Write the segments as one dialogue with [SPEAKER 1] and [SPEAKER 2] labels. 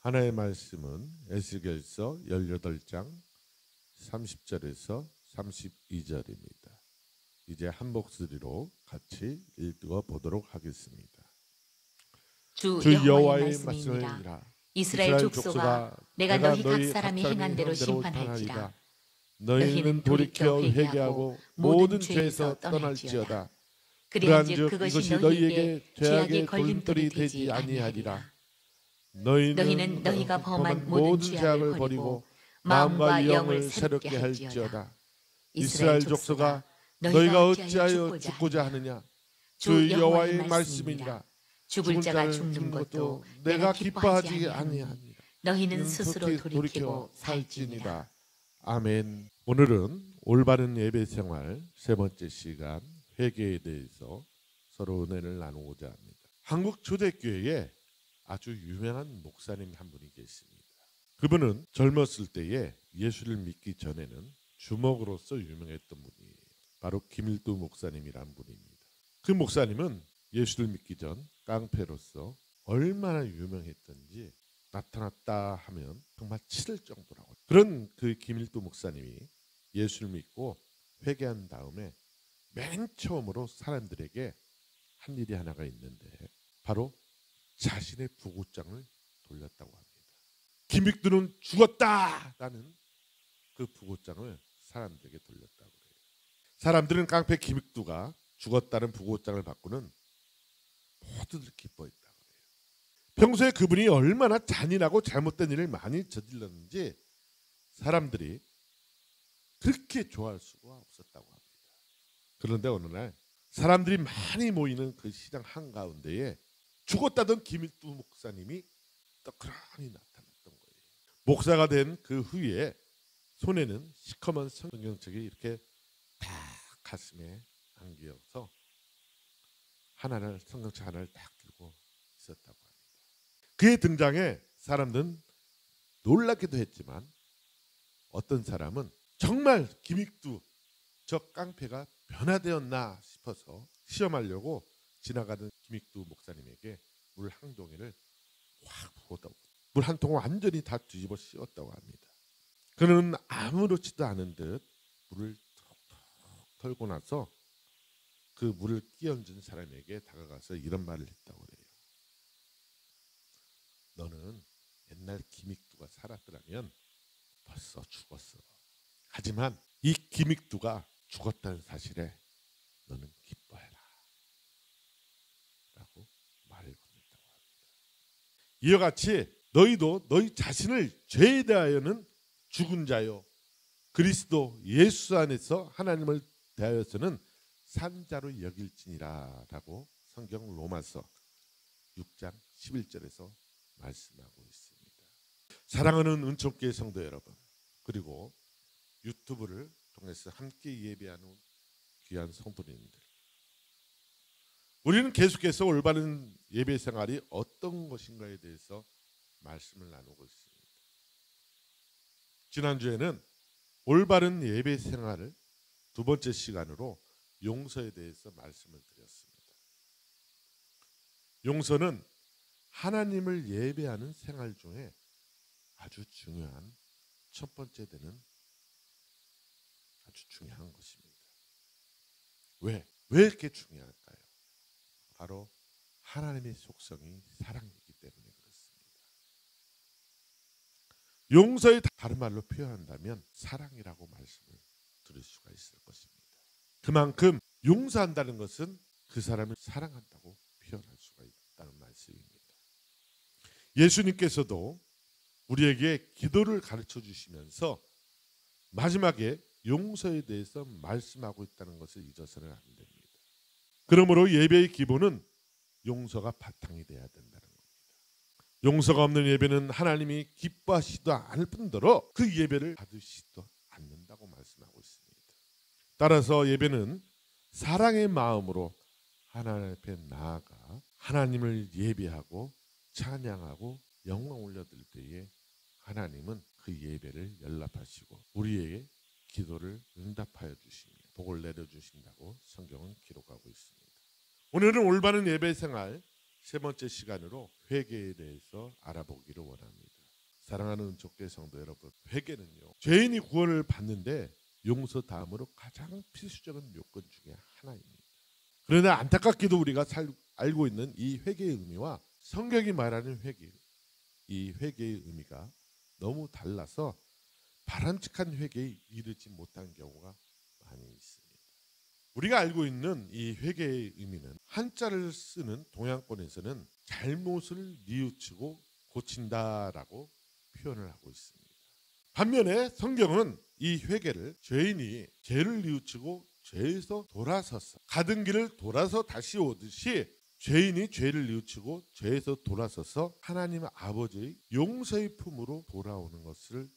[SPEAKER 1] 하나의 말씀은 에스겔서 18장 30절에서 32절입니다. 이제 한 목소리로 같이 읽어보도록 하겠습니다.
[SPEAKER 2] 주 여호와의 말씀이니라. 이스라엘 족속아, 내가 너희 각 사람이 행한 대로 심판할지라. 너희는 돌이켜 회개하고 모든 죄에서 떠날지어다. 그리한즉 그것이 너희에게 죄악의 걸림돌이 되지 아니하리라. 너희는 너희가 범한 모든 죄악을 버리고 마음과 영을 새롭게 할지어다.
[SPEAKER 1] 이스라엘 족속아, 너희가 어찌하여 죽고자 하느냐? 주 여호와의 말씀이니라.
[SPEAKER 2] 죽을 자가 죽는 것도 내가 기뻐하지 아니하니라. 너희는 스스로 돌이키고 살지니라.
[SPEAKER 1] 아멘. 오늘은 올바른 예배 생활 세 번째 시간 회개에 대해서 서로 은혜를 나누고자 합니다. 한국 초대교회에 아주 유명한 목사님 한 분이 계십니다. 그분은 젊었을 때에 예수를 믿기 전에는 주먹으로서 유명했던 분이에요. 바로 김일두 목사님이란 분입니다. 그 목사님은 예수를 믿기 전 깡패로서 얼마나 유명했던지 나타났다 하면 정말 치를 정도라고. 그런 그 김일두 목사님이 예수를 믿고 회개한 다음에 맨 처음으로 사람들에게 한 일이 하나가 있는데 바로 자신의 부고장을 돌렸다고 합니다. 김일두는 죽었다라는 그 부고장을 사람들에게 돌렸다고 해요. 사람들은 깡패 김일두가 죽었다는 부고장을 받고는 모두들 기뻐했다고 해요. 평소에 그분이 얼마나 잔인하고 잘못된 일을 많이 저질렀는지 사람들이 그렇게 좋아할 수가 없었다고 합니다. 그런데 어느 날 사람들이 많이 모이는 그 시장 한가운데에 죽었다던 김일두 목사님이 떡하니 나타났던 거예요. 목사가 된 그 후에 손에는 시커먼 성경책이 이렇게 딱 가슴에 안겨서 성경책 하나를 딱 들고 있었다고 합니다. 그의 등장에 사람들은 놀랍기도 했지만 어떤 사람은 정말 김일두 저 깡패가 변화되었나 싶어서 시험하려고 지나가던 김일두 목사님에게 물 한 동이를 확 부었다고. 물 한 통을 완전히 다 뒤집어 씌웠다고 합니다. 그는 아무렇지도 않은 듯 물을 톡톡 털고 나서 그 물을 끼얹은 사람에게 다가가서 이런 말을 했다고 그래요. 너는 옛날 김일두가 살았더라면 벌써 죽었어. 하지만 이 김일두가 죽었다는 사실에 너는 기뻐해라. 라고 말을 건넸다고 합니다. 이와 같이 너희도 너희 자신을 죄에 대하여는 죽은 자요 그리스도 예수 안에서 하나님을 대하여서는 산 자로 여길지니라 라고 성경 로마서 6장 11절에서 말씀하고 있습니다. 사랑하는 은총교회 성도 여러분, 그리고 유튜브를 통해서 함께 예배하는 귀한 성도님들, 우리는 계속해서 올바른 예배 생활이 어떤 것인가에 대해서 말씀을 나누고 있습니다. 지난주에는 올바른 예배 생활을 두 번째 시간으로 용서에 대해서 말씀을 드렸습니다. 용서는 하나님을 예배하는 생활 중에 아주 중요한 첫 번째 되는 아주 중요한 것입니다. 왜 이렇게 중요할까요? 바로 하나님의 속성이 사랑이기 때문에 그렇습니다. 용서의 다른 말로 표현한다면 사랑이라고 말씀을 드릴 수가 있을 것입니다. 그만큼 용서한다는 것은 그 사람을 사랑한다고 표현할 수가 있다는 말씀입니다. 예수님께서도 우리에게 기도를 가르쳐 주시면서 마지막에 용서에 대해서 말씀하고 있다는 것을 잊어서는 안 됩니다. 그러므로 예배의 기본은 용서가 바탕이 돼야 된다는 겁니다. 용서가 없는 예배는 하나님이 기뻐하시지도 않을 뿐더러 그 예배를 받으시지도 않는다고 말씀하고 있습니다. 따라서 예배는 사랑의 마음으로 하나님 앞에 나아가 하나님을 예배하고 찬양하고 영광 올려드릴 때에 하나님은 그 예배를 연락하시고 우리에게 기도를 응답하여 주십니다. 복을 내려주신다고 성경은 기록하고 있습니다. 오늘은 올바른 예배 생활 세 번째 시간으로 회개에 대해서 알아보기를 원합니다. 사랑하는 은총교회 성도 여러분, 회개는요, 죄인이 구원을 받는데 용서 다음으로 가장 필수적인 요건 중에 하나입니다. 그러나 안타깝게도 우리가 알고 있는 이 회개의 의미와 성경이 말하는 회개, 이 회개의 의미가 너무 달라서 바람직한 회개에 이르지 못한 경우가 많이 있습니다. 우리가 알고 있는 이 회개의 의미는 한자를 쓰는 동양권에서는 잘못을 뉘우치고 고친다라고 표현을 하고 있습니다. 반면에 성경은 이 회개를 죄인이 죄를 뉘우치고 죄에서 돌아서서 가던 길을 돌아서 다시 오듯이 죄인이 죄를 뉘우치고 죄에서 돌아서서 하나님 아버지의 용서의 품으로 돌아오는 것을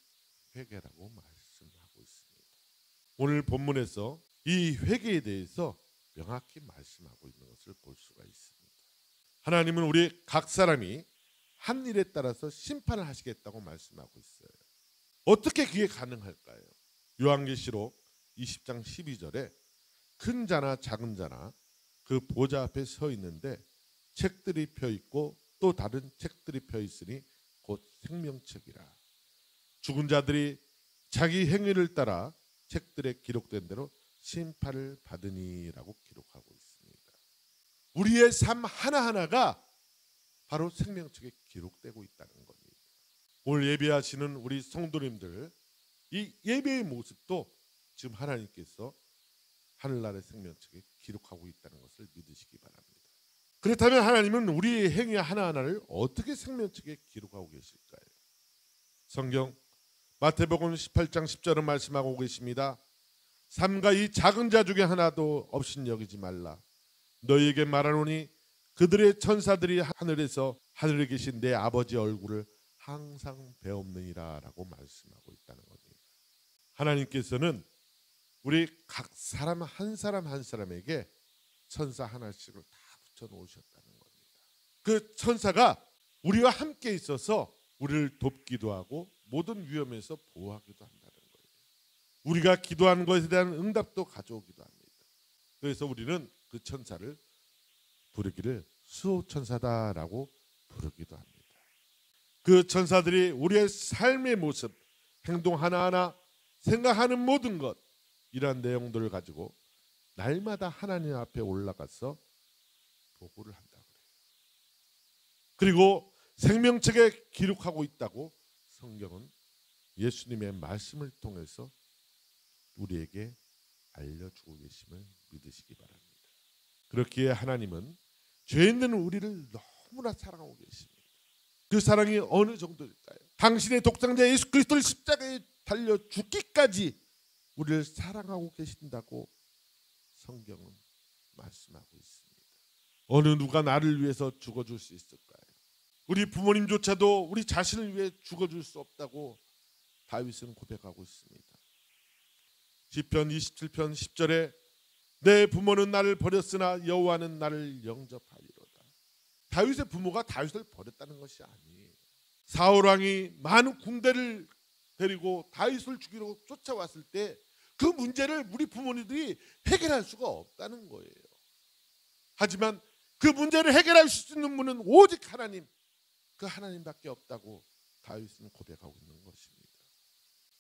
[SPEAKER 1] 회개라고 말씀하고 있습니다. 오늘 본문에서 이 회개에 대해서 명확히 말씀하고 있는 것을 볼 수가 있습니다. 하나님은 우리 각 사람이 한 일에 따라서 심판을 하시겠다고 말씀하고 있어요. 어떻게 그게 가능할까요? 요한계시록 20장 12절에 큰 자나 작은 자나 그 보좌 앞에 서 있는데 책들이 펴 있고 또 다른 책들이 펴 있으니 곧 생명책이라. 죽은 자들이 자기 행위를 따라 책들에 기록된 대로 심판을 받으니라고 기록하고 있습니다. 우리의 삶 하나하나가 바로 생명책에 기록되고 있다는 겁니다. 오늘 예배하시는 우리 성도님들, 이 예배의 모습도 지금 하나님께서 하늘나라의 생명책에 기록하고 있다는 것을 믿으시기 바랍니다. 그렇다면 하나님은 우리의 행위 하나하나를 어떻게 생명책에 기록하고 계실까요? 성경 마태복음 18장 10절은 말씀하고 계십니다. 삼가 이 작은 자 중에 하나도 없인 여기지 말라. 너희에게 말하노니 그들의 천사들이 하늘에서 하늘에 계신 내 아버지 얼굴을 항상 배옵느니라 라고 말씀하고 있다는 겁니다. 하나님께서는 우리 각 사람 한 사람에게 천사 하나씩을 다 붙여놓으셨다는 겁니다. 그 천사가 우리와 함께 있어서 우리를 돕기도 하고 모든 위험에서 보호하기도 한다는 거예요. 우리가 기도하는 것에 대한 응답도 가져오기도 합니다. 그래서 우리는 그 천사를 부르기를 수호천사다라고 부르기도 합니다. 그 천사들이 우리의 삶의 모습, 행동 하나하나, 생각하는 모든 것, 이러한 내용들을 가지고 날마다 하나님 앞에 올라가서 보고를 한다고 해요. 그리고 생명책에 기록하고 있다고 성경은 예수님의 말씀을 통해서 우리에게 알려주고 계심을 믿으시기 바랍니다. 그렇기에 하나님은 죄 있는 우리를 너무나 사랑하고 계십니다. 그 사랑이 어느 정도일까요? 당신의 독생자 예수 그리스도를 십자가에 달려 죽기까지 우리를 사랑하고 계신다고 성경은 말씀하고 있습니다. 어느 누가 나를 위해서 죽어줄 수 있을까요? 우리 부모님조차도 우리 자신을 위해 죽어줄 수 없다고 다윗은 고백하고 있습니다. 시편 27편 10절에 내 부모는 나를 버렸으나 여호와는 나를 영접하리로다. 다윗의 부모가 다윗을 버렸다는 것이 아니에요. 사울 왕이 많은 군대를 데리고 다윗을 죽이려고 쫓아왔을 때 그 문제를 우리 부모님들이 해결할 수가 없다는 거예요. 하지만 그 문제를 해결할 수 있는 분은 오직 하나님, 그 하나님밖에 없다고 다윗은 고백하고 있는 것입니다.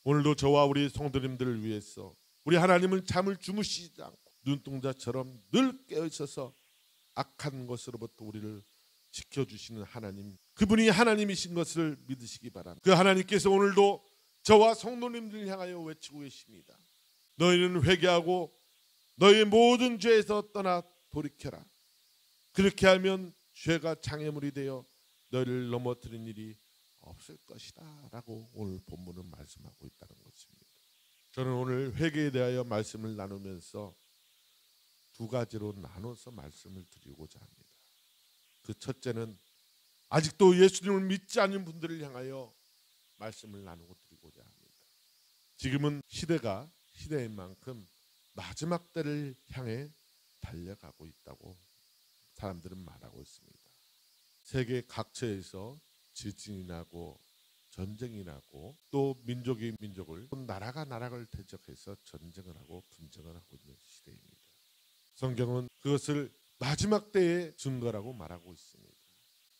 [SPEAKER 1] 오늘도 저와 우리 성도님들을 위해서 우리 하나님은 잠을 주무시지 않고 눈동자처럼 늘 깨어 있어서 악한 것으로부터 우리를 지켜주시는 하나님, 그분이 하나님이신 것을 믿으시기 바랍니다. 그 하나님께서 오늘도 저와 성도님들을 향하여 외치고 계십니다. 너희는 회개하고 너희의 모든 죄에서 떠나 돌이켜라. 그렇게 하면 죄가 장애물이 되어 너희를 넘어뜨린 일이 없을 것이다 라고 오늘 본문은 말씀하고 있다는 것입니다. 저는 오늘 회개에 대하여 말씀을 나누면서 두 가지로 나눠서 말씀을 드리고자 합니다. 그 첫째는 아직도 예수님을 믿지 않는 분들을 향하여 말씀을 나누고 드리고자 합니다. 지금은 시대가 시대인 만큼 마지막 때를 향해 달려가고 있다고 사람들은 말하고 있습니다. 세계 각처에서 지진이 나고 전쟁이 나고 또 민족이 민족을, 나라가 나라를 대적해서 전쟁을 하고 분쟁을 하고 있는 시대입니다. 성경은 그것을 마지막 때의 증거라고 말하고 있습니다.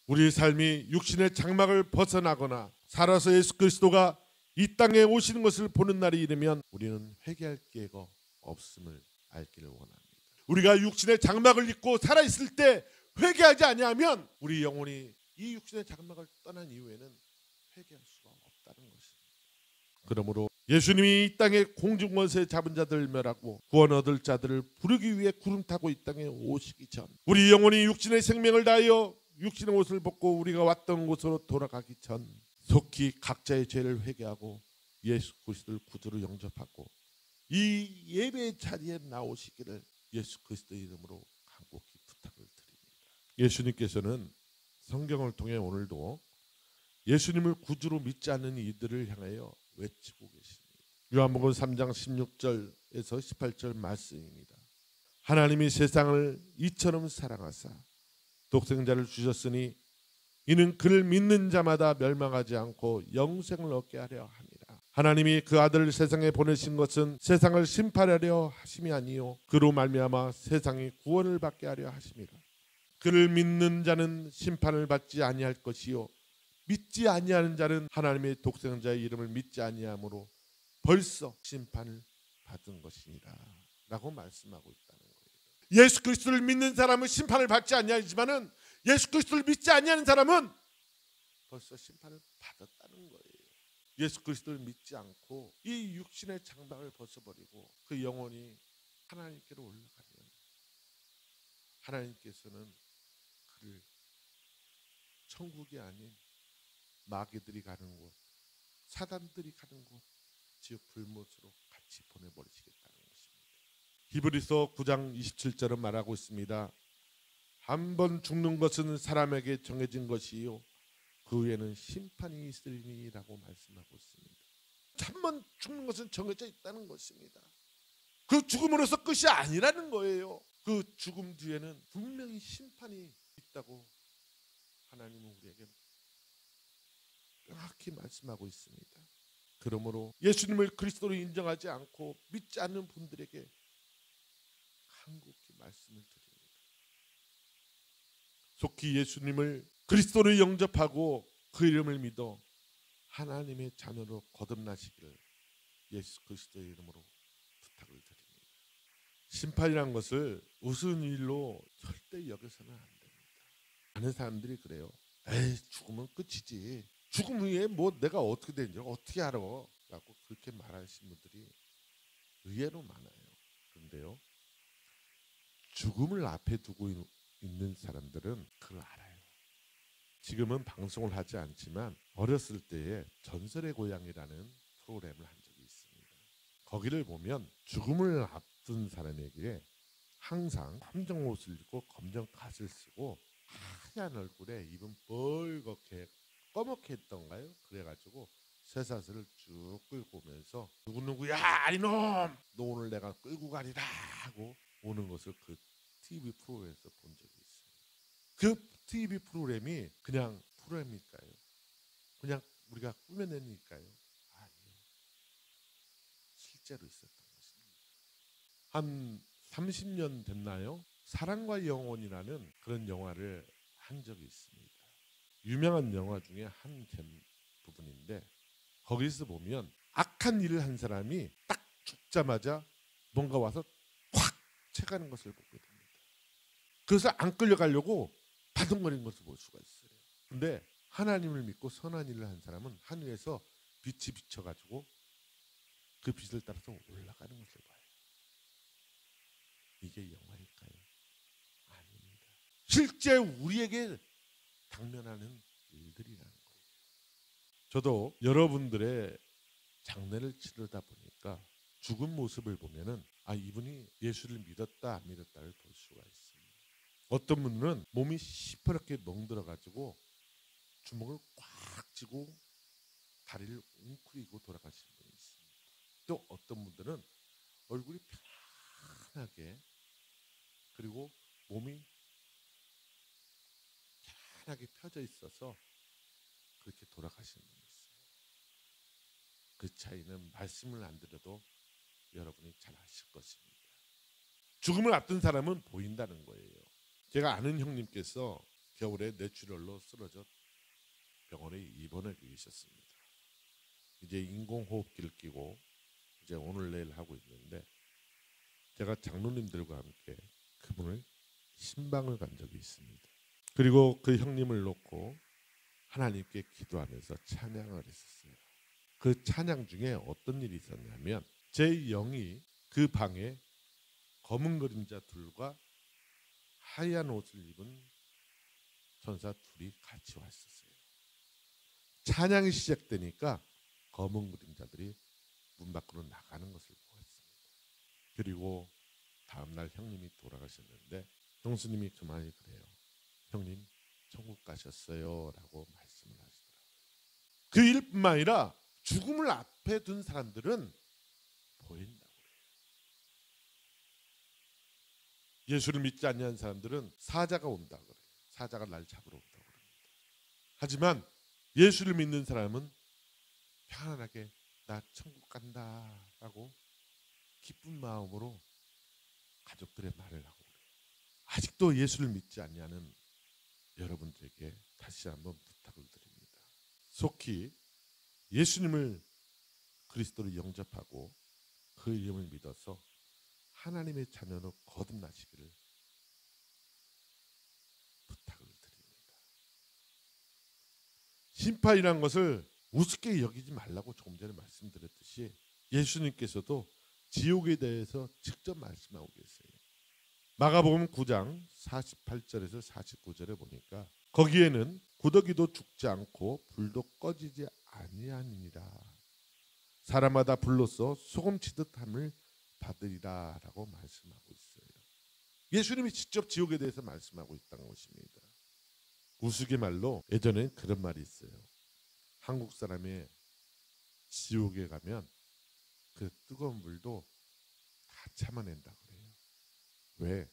[SPEAKER 1] 우리의 삶이 육신의 장막을 벗어나거나 살아서 예수 그리스도가 이 땅에 오시는 것을 보는 날이 이르면 우리는 회개할 기회가 없음을 알기를 원합니다. 우리가 육신의 장막을 입고 살아있을 때 회개하지 아니하면 우리 영혼이 이 육신의 장막을 떠난 이후에는 회개할 수가 없다는 것입니다. 그러므로 예수님이 이 땅에 공중권세 잡은 자들을 멸하고 구원 얻을 자들을 부르기 위해 구름 타고 이 땅에 오시기 전 우리 영혼이 육신의 생명을 다하여 육신의 옷을 벗고 우리가 왔던 곳으로 돌아가기 전 속히 각자의 죄를 회개하고 예수 그리스도를 구주로 영접하고 이 예배의 자리에 나오시기를 예수 그리스도의 이름으로 간곡히 부탁을 드립니다. 예수님께서는 성경을 통해 오늘도 예수님을 구주로 믿지 않는 이들을 향하여 외치고 계십니다. 요한복음 3장 16절에서 18절 말씀입니다. 하나님이 세상을 이처럼 사랑하사 독생자를 주셨으니 이는 그를 믿는 자마다 멸망하지 않고 영생을 얻게 하려 함이라. 하나님이 그 아들을 세상에 보내신 것은 세상을 심판하려 하심이 아니요 그로 말미암아 세상이 구원을 받게 하려 하심이라. 그를 믿는 자는 심판을 받지 아니할 것이요 믿지 아니하는 자는 하나님의 독생자의 이름을 믿지 아니하므로 벌써 심판을 받은 것이니라 라고 말씀하고 있다는 거예요. 예수 그리스도를 믿는 사람은 심판을 받지 아니하지만은 예수 그리스도를 믿지 아니하는 사람은 벌써 심판을 받았다는 거예요. 예수 그리스도를 믿지 않고 이 육신의 장막을 벗어버리고 그 영혼이 하나님께로 올라가면 하나님께서는 그를 천국이 아닌 마귀들이 가는 곳, 사단들이 가는 곳, 지옥 불못으로 같이 보내버리시겠다는 것입니다. 히브리서 9장 27절은 말하고 있습니다. 한 번 죽는 것은 사람에게 정해진 것이요 그 후에는 심판이 있으리니라고 말씀하고 있습니다. 한 번 죽는 것은 정해져 있다는 것입니다. 그 죽음으로서 끝이 아니라는 거예요. 그 죽음 뒤에는 분명히 심판이 있다고 하나님은 우리에게 명확히 말씀하고 있습니다. 그러므로 예수님을 그리스도로 인정하지 않고 믿지 않는 분들에게 간곡히 말씀을 드립니다. 속히 예수님을 그리스도를 영접하고 그 이름을 믿어 하나님의 자녀로 거듭나시기를 예수 그리스도의 이름으로 부탁을 드립니다. 심판이란 것을 우스운 일로 절대 여겨서는 안 됩니다. 많은 사람들이 그래요. 에이, 죽으면 끝이지. 죽음 후에 뭐 내가 어떻게 되는지 어떻게 알아? 라고 그렇게 말하시는 분들이 의외로 많아요. 그런데요, 죽음을 앞에 두고 있는 사람들은 그걸 알아요. 지금은 방송을 하지 않지만 어렸을 때에 전설의 고향이라는 프로그램을 한 적이 있습니다. 거기를 보면 죽음을 앞둔 사람에게 항상 검정 옷을 입고 검정 갓을 쓰고 하얀 얼굴에 입은 벌겋게 꺼멓게 했던가요? 그래가지고 쇠사슬을 쭉 끌고 오면서 누구누구야 이놈 너 오늘 내가 끌고 가리라 하고 오는 것을 그 TV 프로그램에서 본 적이 있어요. 그 TV 프로그램이 그냥 프로그램일까요? 그냥 우리가 꾸며내니까요? 아니요. 실제로 있었던 것입니다. 한 30년 됐나요? 사랑과 영혼이라는 그런 영화를 한 적이 있습니다. 유명한 영화 중에 한 부분인데 거기서 보면 악한 일을 한 사람이 딱 죽자마자 뭔가 와서 확 채가는 것을 보게 됩니다. 그래서 안 끌려가려고 바둥거리는 것을 볼 수가 있어요. 근데 하나님을 믿고 선한 일을 한 사람은 하늘에서 빛이 비쳐가지고 그 빛을 따라서 올라가는 것을 봐요. 이게 영화일까요? 아닙니다. 실제 우리에게 당면하는 일들이라는 거예요. 저도 여러분들의 장례를 치르다 보니까 죽은 모습을 보면은 아 이분이 예수를 믿었다 안 믿었다를 볼 수가 있습니다. 어떤 분은 몸이 시퍼렇게 멍들어가지고 주먹을 꽉 쥐고 다리를 웅크리고 돌아가신 분이 있습니다. 또 어떤 분들은 얼굴이 편하게 그리고 몸이 편하게 펴져 있어서 그렇게 돌아가신 분이 있어요. 그 차이는 말씀을 안 드려도 여러분이 잘 아실 것입니다. 죽음을 앞둔 사람은 보인다는 거예요. 제가 아는 형님께서 겨울에 뇌출혈로 쓰러져 병원에 입원해 계셨습니다. 이제 인공호흡기를 끼고 이제 오늘 내일 하고 있는데, 제가 장로님들과 함께 그분을 신방을 간 적이 있습니다. 그리고 그 형님을 놓고 하나님께 기도하면서 찬양을 했었어요. 그 찬양 중에 어떤 일이 있었냐면, 제 영이 그 방에 검은 그림자 둘과 하얀 옷을 입은 천사 둘이 같이 왔었어요. 찬양이 시작되니까 검은 그림자들이 문 밖으로 나가는 것을 보았습니다. 그리고 다음날 형님이 돌아가셨는데 형수님이 그만이 그래요. 형님 천국 가셨어요 라고 말씀을 하시더라고요. 그 일뿐만 아니라 죽음을 앞에 둔 사람들은 보인다고 그래요. 예수를 믿지 않는 사람들은 사자가 온다 그래요. 사자가 날 잡으러 온다고 그럽니다. 하지만 예수를 믿는 사람은 편안하게 나 천국 간다 라고 기쁜 마음으로 가족들의 말을 하고 그래요. 아직도 예수를 믿지 않냐는 여러분들에게 다시 한번 부탁을 드립니다. 속히 예수님을 그리스도로 영접하고 그 이름을 믿어서 하나님의 자녀로 거듭나시기를 부탁을 드립니다. 심판이란 것을 우습게 여기지 말라고 조금 전에 말씀드렸듯이 예수님께서도 지옥에 대해서 직접 말씀하고 계세요. 마가복음 9장 48절에서 49절에 보니까 거기에는 구더기도 죽지 않고 불도 꺼지지 아니하니라. 사람마다 불로써 소금치듯 함을 받으리라 라고 말씀하고 있어요. 예수님이 직접 지옥에 대해서 말씀하고 있다는 것입니다. 우스갯말로 예전엔 그런 말이 있어요. 한국 사람의 지옥에 가면 그 뜨거운 물도 다 참아낸다 그래요. 왜?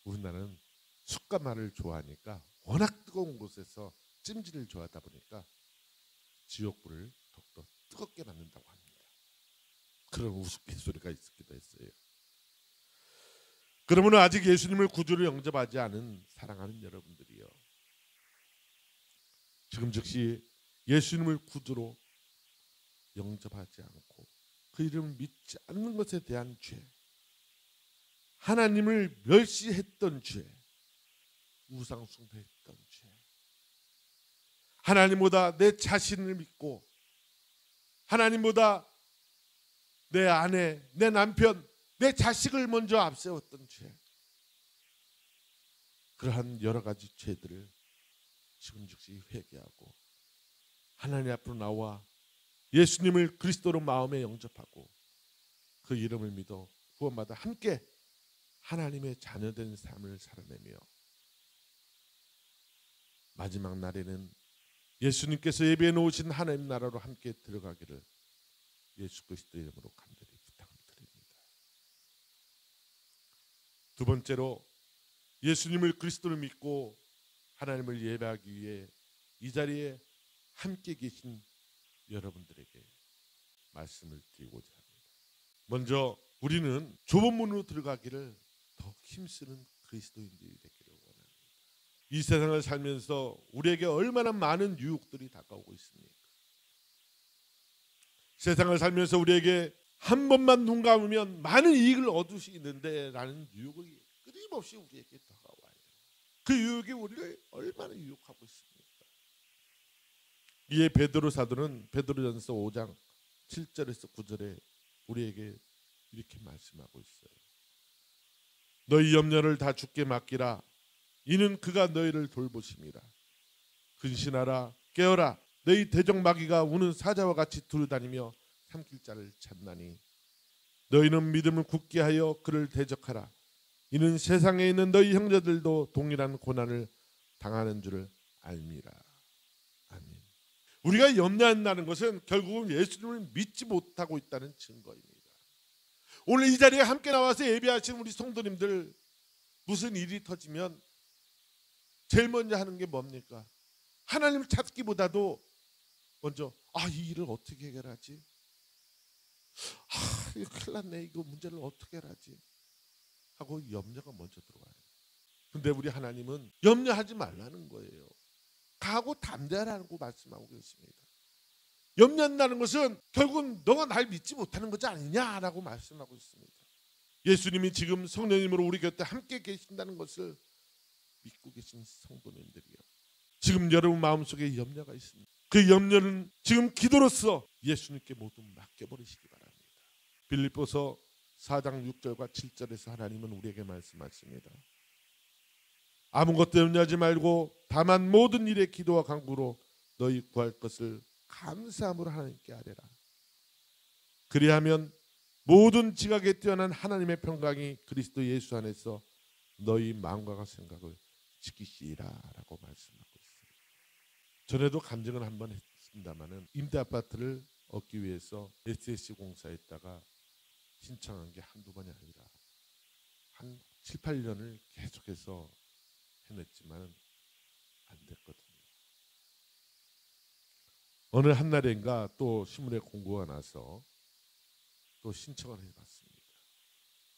[SPEAKER 1] 우리나라는 숯가마를 좋아하니까 워낙 뜨거운 곳에서 찜질을 좋아하다 보니까 지옥불을 더욱더 뜨겁게 만든다고 합니다. 그런 우스갯소리가 있기도 했어요. 그러면 아직 예수님을 구주로 영접하지 않은 사랑하는 여러분들이요, 지금 즉시 예수님을 구주로 영접하지 않고 그 이름을 믿지 않는 것에 대한 죄, 하나님을 멸시했던 죄, 우상 숭배했던 죄, 하나님보다 내 자신을 믿고 하나님보다 내 아내, 내 남편, 내 자식을 먼저 앞세웠던 죄, 그러한 여러 가지 죄들을 지금 즉시 회개하고 하나님 앞으로 나와 예수님을 그리스도로 마음에 영접하고 그 이름을 믿어 구원받아 함께 하나님의 자녀된 삶을 살아내며 마지막 날에는 예수님께서 예비해 놓으신 하나님 나라로 함께 들어가기를 예수 그리스도 이름으로 간절히 부탁을 드립니다. 두 번째로 예수님을 그리스도로 믿고 하나님을 예배하기 위해 이 자리에 함께 계신 여러분들에게 말씀을 드리고자 합니다. 먼저 우리는 좁은 문으로 들어가기를 더 힘쓰는 그리스도인들이 되기를 원합니다. 이 세상을 살면서 우리에게 얼마나 많은 유혹들이 다가오고 있습니까? 세상을 살면서 우리에게 한 번만 눈 감으면 많은 이익을 얻을 수 있는데 라는 유혹이 끊임없이 우리에게 다가와요. 그 유혹이 우리를 얼마나 유혹하고 있습니까? 이에 베드로 사도는 베드로전서 5장 7절에서 9절에 우리에게 이렇게 말씀하고 있어요. 너희 염려를 다 주께 맡기라. 이는 그가 너희를 돌보심이라. 근신하라, 깨어라. 너희 대적마귀가 우는 사자와 같이 두루다니며 삼킬 자를 찾나니 너희는 믿음을 굳게 하여 그를 대적하라. 이는 세상에 있는 너희 형제들도 동일한 고난을 당하는 줄을 알미라. 아멘. 우리가 염려한다는 것은 결국은 예수님을 믿지 못하고 있다는 증거입니다. 오늘 이 자리에 함께 나와서 예배하신 우리 성도님들, 무슨 일이 터지면 제일 먼저 하는 게 뭡니까? 하나님을 찾기보다도 먼저 이 일을 어떻게 해결하지? 이거 큰일 났네. 이거 문제를 어떻게 해결하지? 하고 염려가 먼저 들어와요. 근데 우리 하나님은 염려하지 말라는 거예요. 각하고 담대하라고 말씀하고 계십니다. 염려한다는 것은 결국은 너가 날 믿지 못하는 것이 아니냐라고 말씀하고 있습니다. 예수님이 지금 성령님으로 우리 곁에 함께 계신다는 것을 믿고 계신 성도님들이요, 지금 여러분 마음속에 염려가 있습니다. 그 염려는 지금 기도로서 예수님께 모두 맡겨버리시기 바랍니다. 빌립보서 4장 6절과 7절에서 하나님은 우리에게 말씀하십니다. 아무것도 염려하지 말고 다만 모든 일에 기도와 간구로 너희 구할 것을 감사함으로 하나님께 아뢰라. 그리하면 모든 지각에 뛰어난 하나님의 평강이 그리스도 예수 안에서 너희 마음과 생각을 지키시리라 라고 말씀하고 있습니다. 전에도 간증을 한번 했습니다마는 임대 아파트를 얻기 위해서 SSC 공사에다가 신청한 게 한두 번이 아니라 한 7, 8년을 계속해서 해냈지만 안 됐거든요. 어느 한날인가 또 신문에 공고가 나서 또 신청을 해봤습니다.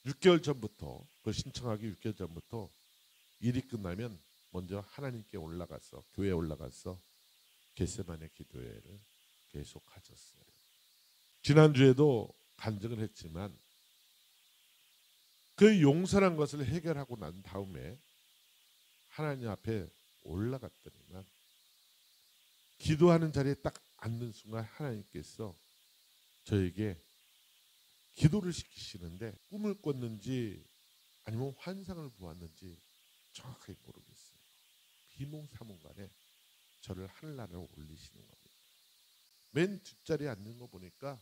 [SPEAKER 1] 6개월 전부터, 그 신청하기 6개월 전부터 일이 끝나면 먼저 하나님께 올라가서, 교회에 올라가서 겟세마네 기도회를 계속 하셨어요. 지난주에도 간증을 했지만 그 용서란 것을 해결하고 난 다음에 하나님 앞에 올라갔더니만 기도하는 자리에 딱 앉는 순간 하나님께서 저에게 기도를 시키시는데 꿈을 꿨는지 아니면 환상을 보았는지 정확하게 모르겠어요. 비몽사몽간에 저를 하늘나라로 올리시는 겁니다. 맨 뒷자리에 앉는 거 보니까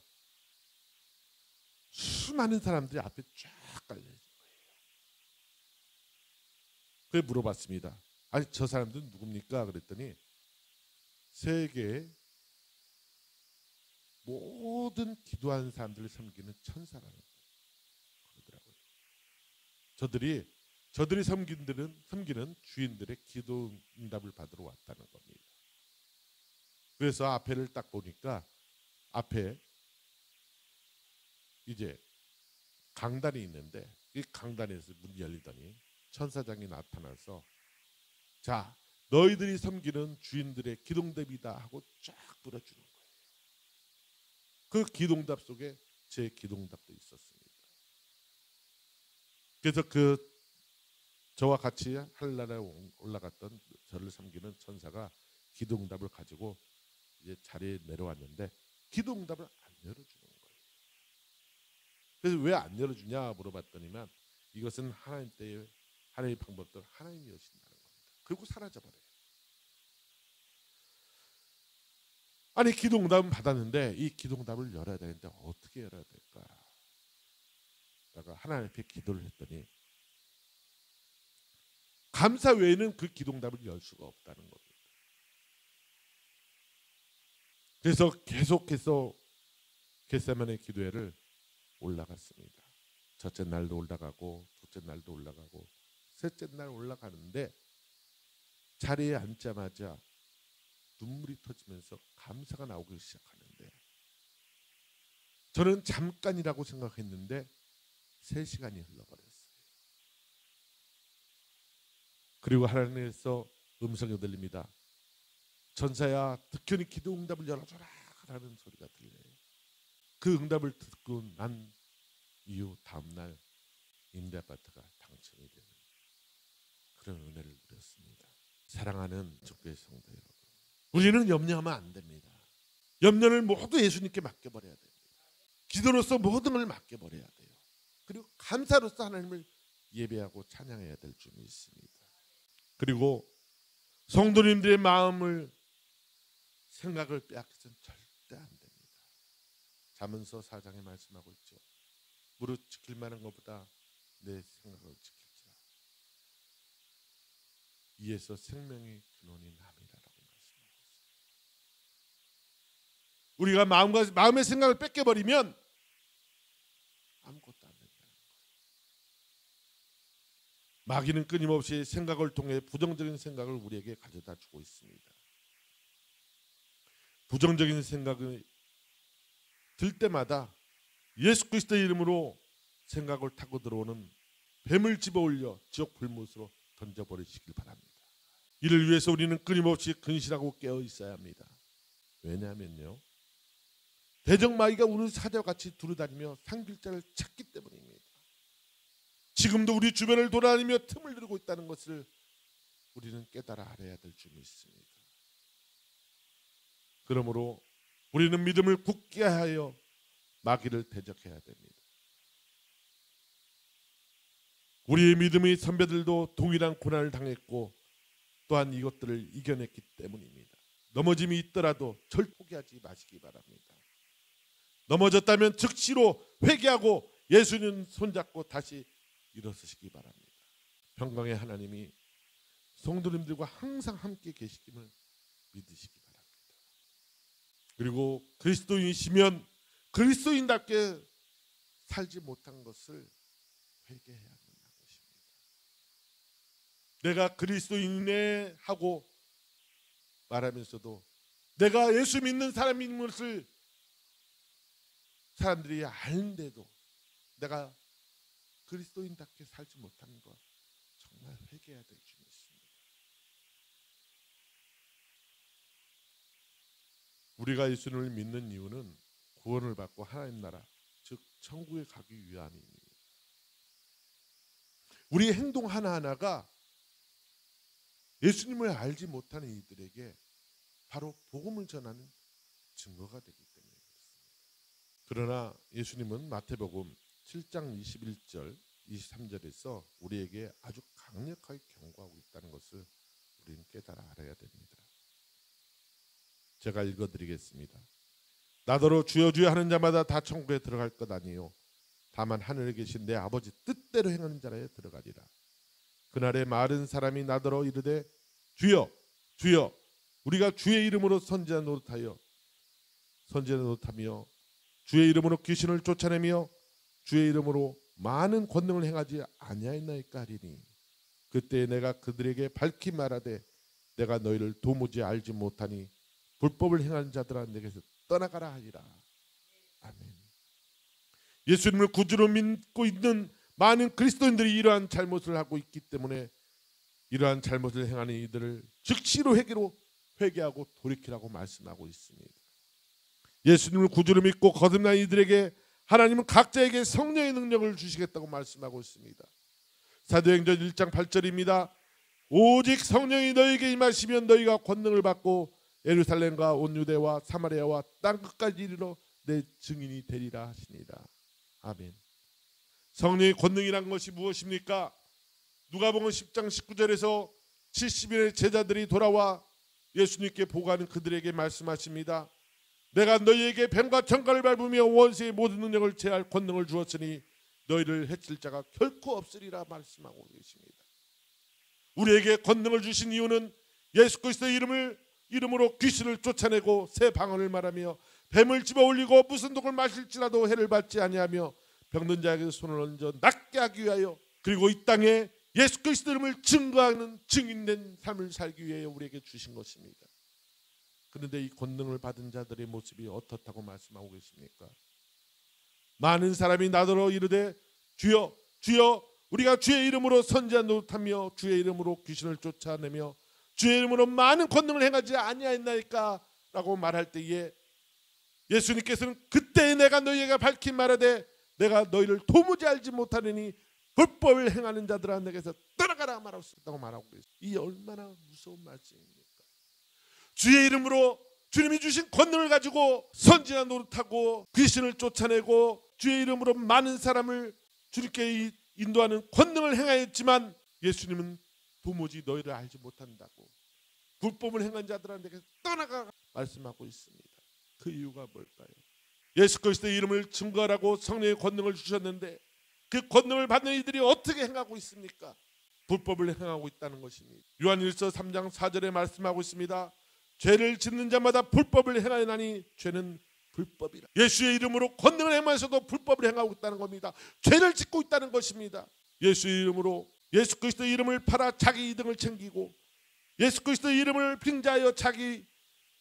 [SPEAKER 1] 수많은 사람들이 앞에 쫙 깔려 있는 거예요. 그래 물어봤습니다. 아니 저 사람들은 누굽니까? 그랬더니 세계의 모든 기도하는 사람들을 섬기는 천사라는 그러더라고요. 저들이 섬기는 주인들의 기도 응답을 받으러 왔다는 겁니다. 그래서 앞에를 딱 보니까 앞에 이제 강단이 있는데 이 강단에서 문이 열리더니 천사장이 나타나서 자 너희들이 섬기는 주인들의 기도응답이다 하고 쫙 불어주는 거예요. 그 기도응답 속에 제 기도응답도 있었습니다. 그래서 그 저와 같이 하늘나라에 올라갔던 저를 섬기는 천사가 기도응답을 가지고 이제 자리에 내려왔는데 기도응답을 안 열어주는 거예요. 그래서 왜 안 열어주냐 물어봤더니만 이것은 하나님 때의 하나님의 방법대로 하나님이 여신다는 겁니다. 그리고 사라져버려요. 아니 기도응답은 받았는데 이 기도응답을 열어야 되는데 어떻게 열어야 될까? 내가 하나님 앞에 기도를 했더니 감사 외에는 그 기도응답을 열 수가 없다는 겁니다. 그래서 계속해서 겟세마네 기도회를 올라갔습니다. 첫째 날도 올라가고 둘째 날도 올라가고 셋째 날 올라가는데 자리에 앉자마자 눈물이 터지면서 감사가 나오기 시작하는데 저는 잠깐이라고 생각했는데 3시간이 흘러버렸어요. 그리고 하나님께서 음성이 들립니다. 천사야 득현이 기도 응답을 열어줘라 라는 소리가 들려요. 그 응답을 듣고 난 이후 다음날 임대아파트가 당첨이 되는 그런 은혜를 누렸습니다. 사랑하는 적교의 성도 여러분, 우리는 염려하면 안 됩니다. 염려를 모두 예수님께 맡겨버려야 됩니다. 기도로서 모든 걸 맡겨버려야 돼요. 그리고 감사로서 하나님을 예배하고 찬양해야 될 줄이 있습니다. 그리고 성도님들의 마음을 생각을 빼앗겨서는 절대 안 됩니다. 잠언서 4장에 말씀하고 있죠. 무릇 지킬 만한 것보다 내 생각을 지킬지라. 이에서 생명의 근원이 남이라라고 말씀하고 있습니다. 우리가 마음의 생각을 뺏겨버리면 아무것도 안 된다는 거예요. 마귀는 끊임없이 생각을 통해 부정적인 생각을 우리에게 가져다 주고 있습니다. 부정적인 생각이 들 때마다 예수 그리스도의 이름으로 생각을 타고 들어오는 뱀을 집어올려 지옥 불못으로 던져버리시길 바랍니다. 이를 위해서 우리는 끊임없이 근실하고 깨어 있어야 합니다. 왜냐하면요, 대적마귀가 우리 사자와 같이 두루다니며 상길자를 찾기 때문입니다. 지금도 우리 주변을 돌아다니며 틈을 누르고 있다는 것을 우리는 깨달아 알아야 될 줄 믿습니다. 그러므로 우리는 믿음을 굳게 하여 마귀를 대적해야 됩니다. 우리의 믿음의 선배들도 동일한 고난을 당했고 또한 이것들을 이겨냈기 때문입니다. 넘어짐이 있더라도 절대 포기하지 마시기 바랍니다. 넘어졌다면 즉시로 회개하고 예수님 손잡고 다시 일어서시기 바랍니다. 평강의 하나님이 성도님들과 항상 함께 계시김을 믿으시기 바랍니다. 그리고 그리스도인이시면 그리스도인답게 살지 못한 것을 회개해야 합니다. 내가 그리스도인이네 하고 말하면서도 내가 예수 믿는 사람인 것을 사람들이 아는데도 내가 그리스도인답게 살지 못하는 것 정말 회개해야 될 줄 믿습니다. 우리가 예수님을 믿는 이유는 구원을 받고 하나님 나라, 즉 천국에 가기 위함입니다. 우리의 행동 하나하나가 예수님을 알지 못하는 이들에게 바로 복음을 전하는 증거가 되기 때문에 그렇습니다. 그러나 예수님은 마태복음 7장 21절 23절에서 우리에게 아주 강력하게 경고하고 있다는 것을 우리는 깨달아 알아야 됩니다. 제가 읽어드리겠습니다. 나더러 주여 주여 하는 자마다 다 천국에 들어갈 것 아니요 다만 하늘에 계신 내 아버지 뜻대로 행하는 자라에 들어가리라. 그날에 마른 사람이 나더러 이르되 주여 주여 우리가 주의 이름으로 선지자 노릇하며 주의 이름으로 귀신을 쫓아내며 주의 이름으로 많은 권능을 행하지 아니하였나이까 하리니 그때 내가 그들에게 밝히 말하되 내가 너희를 도무지 알지 못하니 불법을 행하는 자들아 내게서 떠나가라 하리라. 아멘. 예수님을 구주로 믿고 있는 많은 그리스도인들이 이러한 잘못을 하고 있기 때문에 이러한 잘못을 행하는 이들을 즉시로 회개하고 돌이키라고 말씀하고 있습니다. 예수님을 구주로 믿고 거듭난 이들에게 하나님은 각자에게 성령의 능력을 주시겠다고 말씀하고 있습니다. 사도행전 1장 8절입니다. 오직 성령이 너희에게 임하시면 너희가 권능을 받고 예루살렘과 온 유대와 사마리아와 땅끝까지 이르러 내 증인이 되리라 하시니라. 아멘. 성령의 권능이란 것이 무엇입니까? 누가복음 10장 19절에서 70인의 제자들이 돌아와 예수님께 보고하는 그들에게 말씀하십니다. 내가 너희에게 뱀과 청갈을 밟으며 원수의 모든 능력을 제할 권능을 주었으니 너희를 해칠 자가 결코 없으리라 말씀하고 계십니다. 우리에게 권능을 주신 이유는 예수 그리스도의 이름으로 귀신을 쫓아내고 새 방언을 말하며 뱀을 집어 올리고 무슨 독을 마실지라도 해를 받지 아니하며 병든 자에게 손을 얹어 낫게 하기 위하여 그리고 이 땅에 예수 그리스도 이름을 증거하는 증인된 삶을 살기 위해 우리에게 주신 것입니다. 그런데 이 권능을 받은 자들의 모습이 어떻다고 말씀하고 계십니까? 많은 사람이 나더러 이르되 주여 주여 우리가 주의 이름으로 선지자 노릇하며 주의 이름으로 귀신을 쫓아내며 주의 이름으로 많은 권능을 행하지 아니하였나이까 라고 말할 때에 예수님께서는 그때 내가 너희에게 밝히 말하되 내가 너희를 도무지 알지 못하느니 불법을 행하는 자들아 내게서 떠나가라 말하고 말하고 있습니다. 이 얼마나 무서운 말씀입니까? 주의 이름으로 주님이 주신 권능을 가지고 선지자 노릇하고 귀신을 쫓아내고 주의 이름으로 많은 사람을 주님께 인도하는 권능을 행하였지만 예수님은 도무지 너희를 알지 못한다고 불법을 행한 자들한테 떠나가 말씀하고 있습니다. 그 이유가 뭘까요? 예수 그리스도의 이름을 증거하라고 성령의 권능을 주셨는데 그 권능을 받는 이들이 어떻게 행하고 있습니까? 불법을 행하고 있다는 것입니다. 요한일서 3장 4절에 말씀하고 있습니다. 죄를 짓는 자마다 불법을 행하나니 죄는 불법이라. 예수의 이름으로 권능을 행하면서도 불법을 행하고 있다는 겁니다. 죄를 짓고 있다는 것입니다. 예수의 이름으로 예수 그리스도의 이름을 팔아 자기 이득을 챙기고 예수 그리스도의 이름을 빙자하여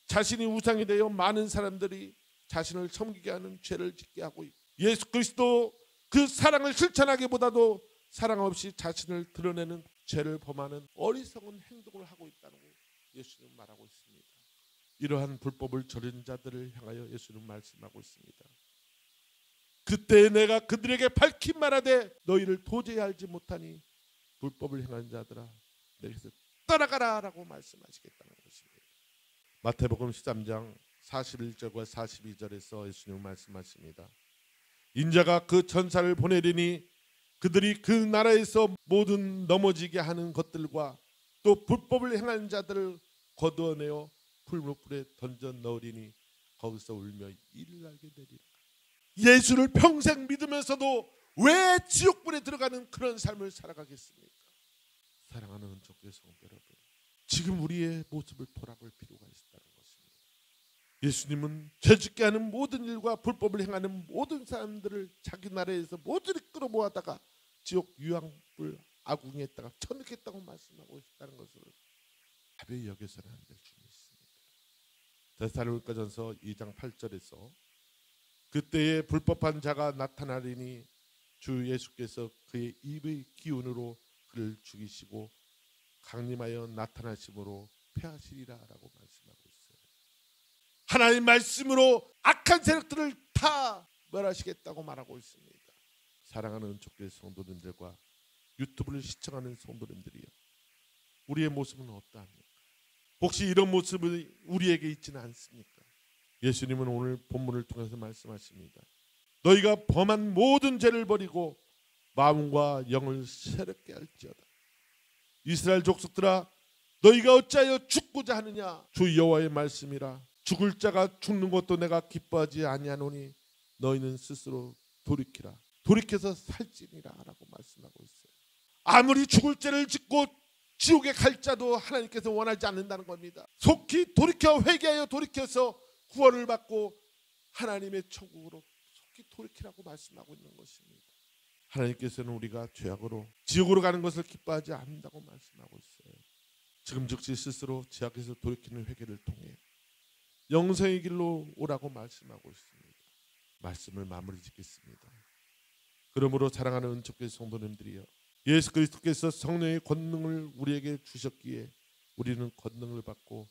[SPEAKER 1] 자신이 우상이 되어 많은 사람들이 자신을 섬기게 하는 죄를 짓게 하고 있고 예수 그리스도 그 사랑을 실천하기보다도 사랑 없이 자신을 드러내는 죄를 범하는 어리석은 행동을 하고 있다고 예수님은 말하고 있습니다. 이러한 불법을 저지른 자들을 향하여 예수님은 말씀하고 있습니다. 그때 내가 그들에게 밝히 말하되 너희를 도저히 알지 못하니 불법을 행한 자들아 내게서 떠나가라 라고 말씀하시겠다는 것입니다. 마태복음 13장 41절과 42절에서 예수님은 말씀하십니다. 인자가 그 천사를 보내리니 그들이 그 나라에서 모든 넘어지게 하는 것들과 또 불법을 행하는 자들을 거두어내어 풀무불에 던져 넣으리니 거기서 울며 이를 알게 되리라. 예수를 평생 믿으면서도 왜 지옥불에 들어가는 그런 삶을 살아가겠습니까? 사랑하는 은총교회 성도 여러분, 지금 우리의 모습을 돌아볼 필요가 있다는 것입니다. 예수님은 죄짓게 하는 모든 일과 불법을 행하는 모든 사람들을 자기 나라에서 모두를 끌어모아다가 지옥 유황불 아궁이에다가 쳐넣겠다고 말씀하고 있다는 것을 가벼이 여겨서는 안 될 줄 믿습니다. 데살로니가전서 2장 8절에서 그때에 불법한 자가 나타나리니 주 예수께서 그의 입의 기운으로 그를 죽이시고 강림하여 나타나심으로 패하시리라 라고 말씀하고 있어요. 하나님 말씀으로 악한 세력들을 다 멸하시겠다고 말하고 있습니다. 사랑하는 은총교회 성도님들과 유튜브를 시청하는 성도님들이요, 우리의 모습은 어떠합니까? 혹시 이런 모습이 우리에게 있지는 않습니까? 예수님은 오늘 본문을 통해서 말씀하십니다. 너희가 범한 모든 죄를 버리고 마음과 영을 새롭게 할지어다. 이스라엘 족속들아 너희가 어찌하여 죽고자 하느냐? 주 여호와의 말씀이라. 죽을 자가 죽는 것도 내가 기뻐하지 아니하노니 너희는 스스로 돌이키라. 돌이켜서 살지니라 라고 말씀하고 있어요. 아무리 죽을 죄를 짓고 지옥에 갈 자도 하나님께서 원하지 않는다는 겁니다. 속히 돌이켜 회개하여 돌이켜서 구원을 받고 하나님의 천국으로 속히 돌이키라고 말씀하고 있는 것입니다. 하나님께서는 우리가 죄악으로 지옥으로 가는 것을 기뻐하지 않는다고 말씀하고 있어요. 지금 즉시 스스로 죄악에서 돌이키는 회개를 통해 영생의 길로 오라고 말씀하고 있습니다. 말씀을 마무리 짓겠습니다. 그러므로 사랑하는 은총교회 성도님들이여, 예수 그리스도께서 성령의 권능을 우리에게 주셨기에 우리는 권능을 받고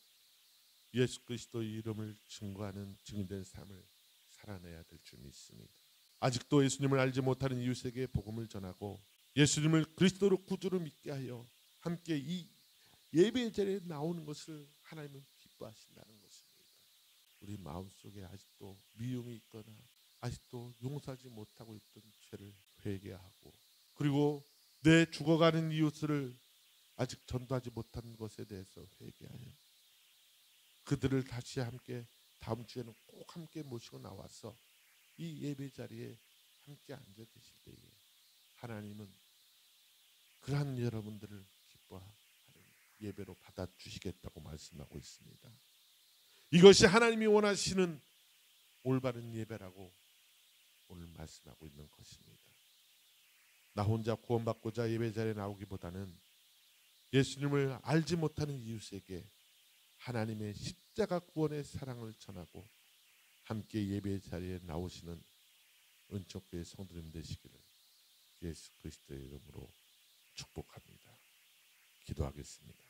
[SPEAKER 1] 예수 그리스도의 이름을 증거하는 증인된 삶을 살아내야 될 줄 믿습니다. 아직도 예수님을 알지 못하는 이웃에게 복음을 전하고 예수님을 그리스도로 구주로 믿게 하여 함께 이 예배의 자리에 나오는 것을 하나님은 기뻐하신다는 것입니다. 우리 마음속에 아직도 미움이 있거나 아직도 용서하지 못하고 있던 죄를 회개하고, 그리고 내 죽어가는 이웃을 아직 전도하지 못한 것에 대해서 회개하여 그들을 다시 함께 다음 주에는 꼭 함께 모시고 나와서 이 예배 자리에 함께 앉아 계실 때에 하나님은 그러한 여러분들을 기뻐하는 예배로 받아주시겠다고 말씀하고 있습니다. 이것이 하나님이 원하시는 올바른 예배라고 오늘 말씀하고 있는 것입니다. 나 혼자 구원받고자 예배 자리에 나오기보다는 예수님을 알지 못하는 이웃에게 하나님의 십자가 구원의 사랑을 전하고 함께 예배 자리에 나오시는 은총교회 성도님 되시기를 예수 그리스도의 이름으로 축복합니다. 기도하겠습니다.